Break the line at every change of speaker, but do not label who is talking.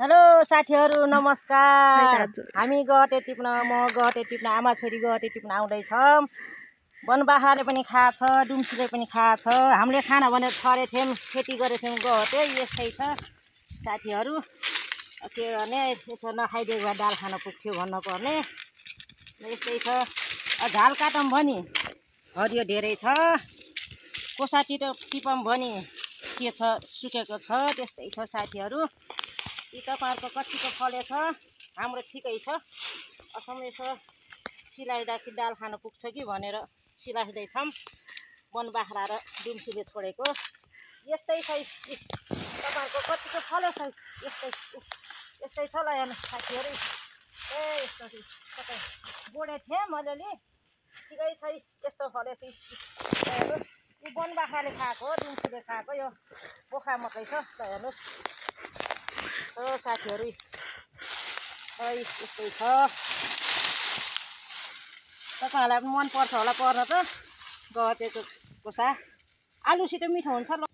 Hello साथीहरू नमस्कार। हामी गहटे टिप्न आमा छोरी गहटे टिप्न आउँदैछौँ। वनबाख्राले पनि खाछ, दुम्सीले पनि खाछ। हामीले खाना भनेर छरेको थियौँ, खेती गरेको थियौँ गहटे। यस्तै छ साथीहरू, के गर्ने यसो नखाइदिएको भए दाल खान पुग्थ्यो भन्नुपर्ने। यस्तै छ। झाल काटौँ भने हरियो धेरै छ, कोसा टिपौँ भने के छ सुकेको छ। त्यस्तै छ साथीहरू। यी तपाईँहरूको कतिको फलेछ, हाम्रो ठिकै छ। असम यसो सिलाइदाखेरि दाल खान पुग्छ कि भनेर सिलाइँदैछौँ। वनबाख्रा र दुम्सीले छोडेको यस्तै छ। तपाईँहरूको कतिको फलेछ यस्तै छ ल हेर्नु साथीहरू। यस्तो कतै गोडे थिएँ मजाले, ठिकै छ। यस्तो फलेछ। हेर्नु यो वनबाख्राले खाएको हो, दुम्सीले खाएको। यो बोक्रा मात्रै छ। ल हेर्नुहोस् साथीहरू, यस्तै छ। तपाईँहरूलाई पनि मनपर्छ होला पर्न त गहटेको कोसा। आलुसित मिठो हुन्छ ल।